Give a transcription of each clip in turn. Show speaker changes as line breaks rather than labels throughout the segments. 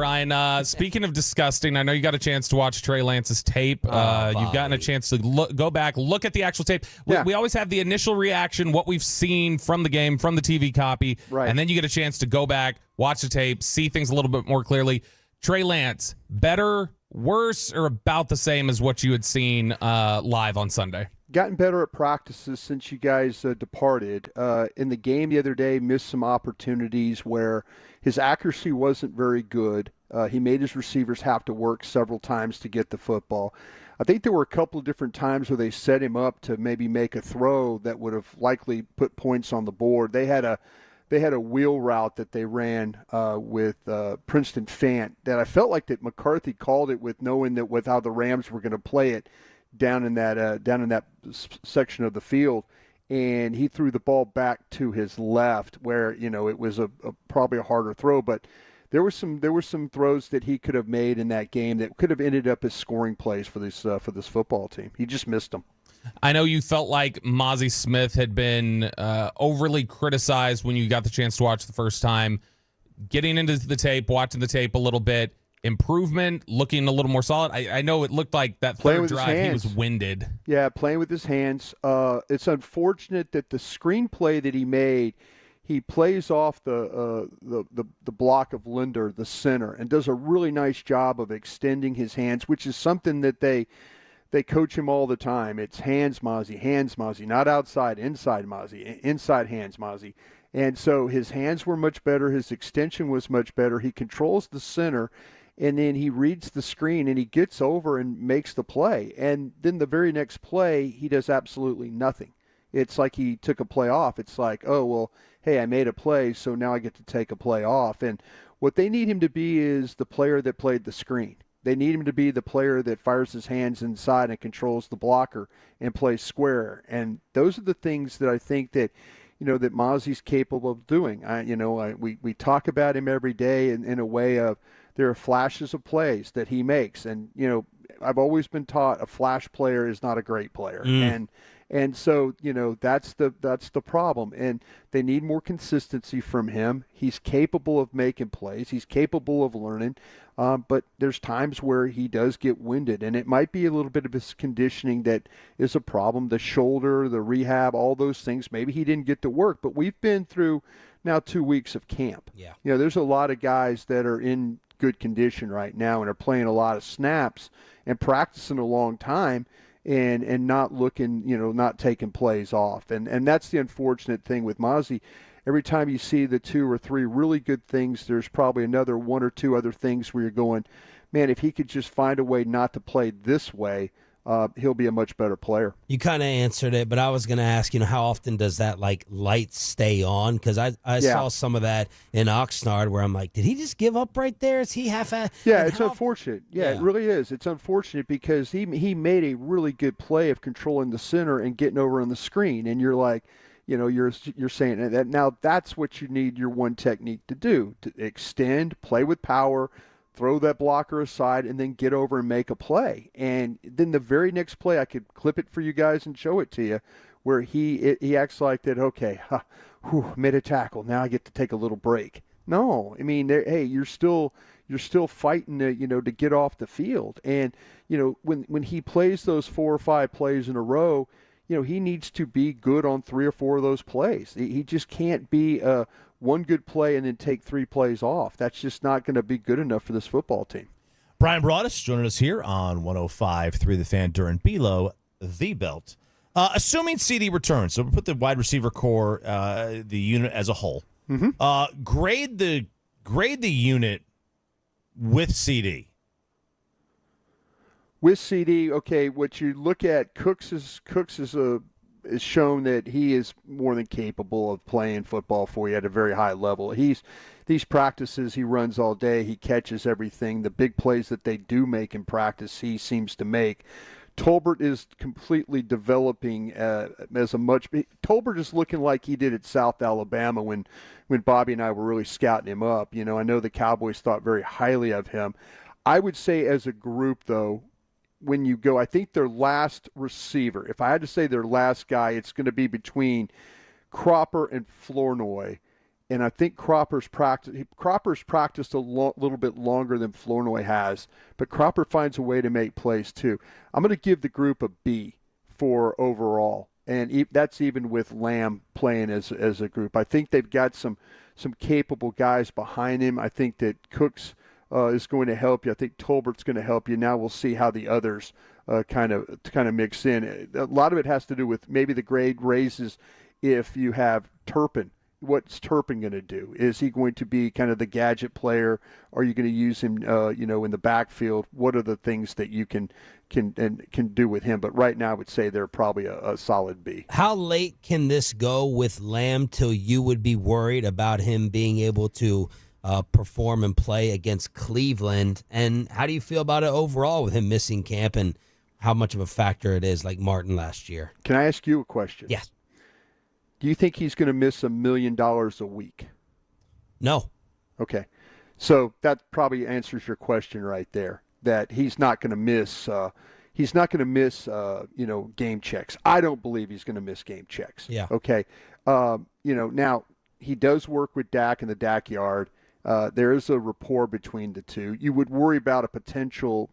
Brian. Speaking of disgusting, I know you got a chance to watch Trey Lance's tape. You've gotten a chance to go back, look at the actual tape. We always have the initial reaction, what we've seen from the game, from the TV copy, and then you get a chance to go back, watch the tape, see things a little bit more clearly. Trey Lance, better, worse, or about the same as what you had seen live on Sunday?
Gotten better at practices since you guys departed. In the game the other day, missed some opportunities where his accuracy wasn't very good. He made his receivers have to work several times to get the football. I think there were a couple of different times where they set him up to maybe make a throw that would have likely put points on the board. They had a wheel route that they ran with Princeton Fant that I felt like that McCarthy called it with knowing that with how the Rams were going to play it down in that section of the field, and he threw the ball back to his left where it was probably a harder throw, but there were some throws that he could have made in that game that could have ended up as scoring plays for this football team. He just missed them.
I know you felt like Mazi Smith had been overly criticized when you got the chance to watch the first time. Getting into the tape, watching the tape a little bit, improvement, looking a little more solid. I know it looked like that third drive he was winded. Yeah,
playing with his hands. It's unfortunate that the screenplay that he made, he plays off the block of Linder, the center, and does a really nice job of extending his hands, which is something that they coach him all the time. It's hands Mazi, not outside, inside Mazi, inside hands Mazi. And so his hands were much better. His extension was much better. He controls the center, and then he reads the screen, and he gets over and makes the play. And then the very next play, he does absolutely nothing. It's like he took a play off. It's like, oh, well, hey, I made a play, so now I get to take a play off. And what they need him to be is the player that played the screen. They need him to be the player that fires his hands inside and controls the blocker and plays square. And those are the things that I think that, that Mazi's capable of doing. We talk about him every day in a way of there are flashes of plays that he makes. And, I've always been taught a flash player is not a great player. And so, that's the problem. And they need more consistency from him. He's capable of making plays. He's capable of learning. But there's times where he does get winded. And it might be a little bit of his conditioning that is a problem. The shoulder, the rehab, all those things. Maybe he didn't get to work. But we've been through now 2 weeks of camp. Yeah. There's a lot of guys that are in good condition right now and are playing a lot of snaps and practicing a long time. And not looking, not taking plays off. And that's the unfortunate thing with Mazi. Every time you see the 2 or 3 really good things, there's probably another 1 or 2 other things where you're going, man, if he could just find a way not to play this way, he'll be a much better player.
You kind of answered it, but I was going to ask, how often does that light stay on? Because I saw some of that in Oxnard where I'm like, did he just give up right there? Is he half-assed?
Yeah, it's unfortunate. Yeah, it really is. It's unfortunate because he made a really good play of controlling the center and getting over on the screen, and you're like, you're saying that now that's what you need your one technique to do, to extend, play with power, throw that blocker aside, and then get over and make a play. And then the very next play, I could clip it for you guys and show it to you, where he acts like that, okay, made a tackle. Now I get to take a little break. No, I mean, hey, you're still fighting to get off the field. And, when he plays those 4 or 5 plays in a row, he needs to be good on 3 or 4 of those plays. He just can't be one good play and then take 3 plays off. That's just not going to be good enough for this football team.
Bryan Broaddus joining us here on 105.3 The Fan during Below the Belt. Assuming CeeDee returns, so we put the wide receiver core, the unit as a whole. Mm-hmm. Grade the unit with CeeDee.
With CeeDee, okay, what you look at, Cooks is shown that he is more than capable of playing football for you at a very high level. These practices he runs all day, he catches everything. The big plays that they do make in practice, he seems to make. Tolbert is completely developing Tolbert is looking like he did at South Alabama when Bobby and I were really scouting him up. I know the Cowboys thought very highly of him. I would say as a group, though, when you go, I think their last receiver, if I had to say their last guy, it's going to be between Cropper and Flournoy. and I think Cropper's practiced a little bit longer than Flournoy has, but Cropper finds a way to make plays too. I'm going to give the group a B for overall, and that's even with Lamb playing as a group. I think they've got some capable guys behind him. I think that Cooks is going to help you. I think Tolbert's going to help you. Now we'll see how the others kind of mix in. A lot of it has to do with maybe the grade raises if you have Turpin. What's Turpin going to do? Is he going to be kind of the gadget player? Are you going to use him, in the backfield? What are the things that you can do with him? But right now, I would say they're probably a solid B.
How late can this go with Lamb till you would be worried about him being able to perform and play against Cleveland? And how do you feel about it overall with him missing camp and how much of a factor it is, like Martin last year?
Can I ask you a question?
Yes.
Do you think he's going to miss $1 million a week?
No.
Okay. So that probably answers your question right there, that he's not going to miss game checks. I don't believe he's going to miss game checks.
Yeah.
Okay. Now he does work with Dak in the Dak yard. There is a rapport between the two. You would worry about a potential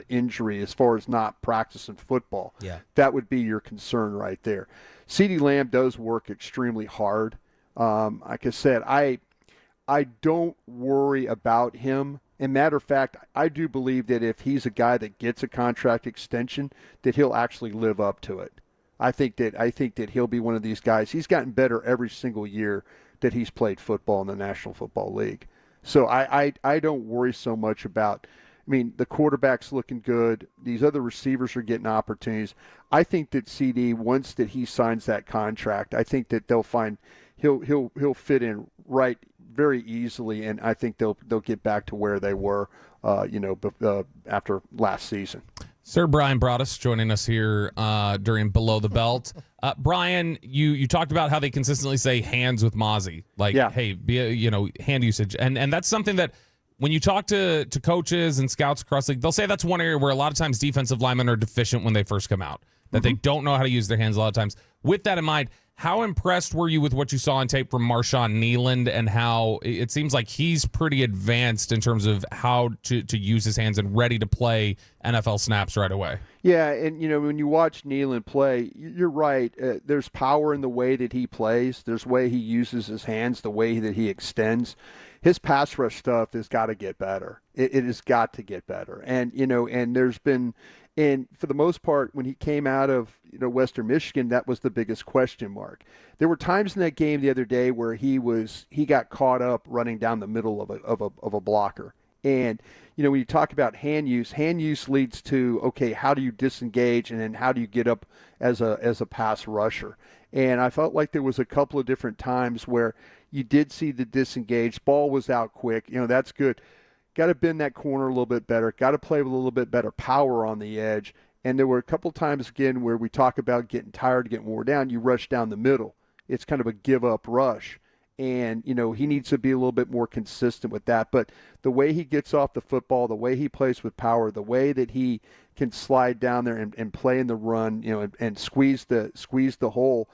injury as far as not practicing football.
Yeah.
That would be your concern right there. CeeDee Lamb does work extremely hard. Like I said, I don't worry about him. And matter of fact, I do believe that if he's a guy that gets a contract extension, that he'll actually live up to it. I think that he'll be one of these guys. He's gotten better every single year that he's played football in the National Football League. So I don't worry so much about. I mean, the quarterback's looking good. These other receivers are getting opportunities. I think that CD, once that he signs that contract, I think that they'll find he'll fit in right very easily, and I think they'll get back to where they were, after last season.
Sir Bryan Broaddus joining us here during Below the Belt. Brian, you talked about how they consistently say hands with Mazi, hey, hand usage, and that's something that. When you talk to coaches and scouts across the league, they'll say that's one area where a lot of times defensive linemen are deficient when they first come out, that they don't know how to use their hands a lot of times. With that in mind, how impressed were you with what you saw on tape from Marshawn Kneeland and how it seems like he's pretty advanced in terms of how to use his hands and ready to play NFL snaps right away?
Yeah, and, when you watch Kneeland play, you're right. There's power in the way that he plays. There's way he uses his hands, the way that he extends. His pass rush stuff has got to get better. It has got to get better. And, and there's been, and for the most part, when he came out of, Western Michigan, that was the biggest question mark. There were times in that game the other day where he got caught up running down the middle of a blocker. And, when you talk about hand use leads to, okay, how do you disengage and then how do you get up as a pass rusher? And I felt like there was a couple of different times where you did see the disengaged. Ball was out quick. That's good. Got to bend that corner a little bit better. Got to play with a little bit better power on the edge. And there were a couple times, again, where we talk about getting tired, getting wore down. You rush down the middle. It's kind of a give-up rush. And, he needs to be a little bit more consistent with that. But the way he gets off the football, the way he plays with power, the way that he can slide down there and play in the run, and squeeze the hole,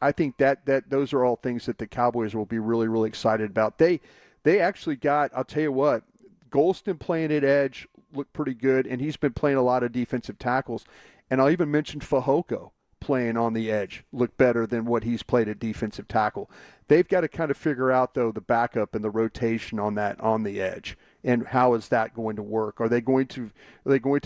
I think that those are all things that the Cowboys will be really, really excited about. They actually got, I'll tell you what, Golston playing at edge looked pretty good, and he's been playing a lot of defensive tackles. And I'll even mention Fehoko playing on the edge looked better than what he's played at defensive tackle. They've got to kind of figure out, though, the backup and the rotation on the edge, and how is that going to work? Are they going to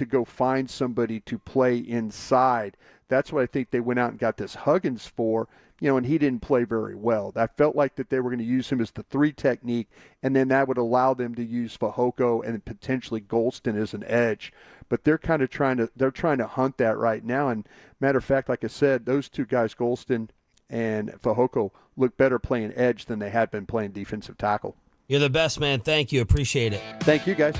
go find somebody to play inside? That's what I think they went out and got this Huggins for, and he didn't play very well. I felt like that they were going to use him as the 3 technique, and then that would allow them to use Fehoko and potentially Golston as an edge. But they're kind of trying to hunt that right now. And matter of fact, like I said, those two guys, Golston and Fehoko, look better playing edge than they had been playing defensive tackle.
You're the best, man. Thank you. Appreciate it.
Thank you, guys.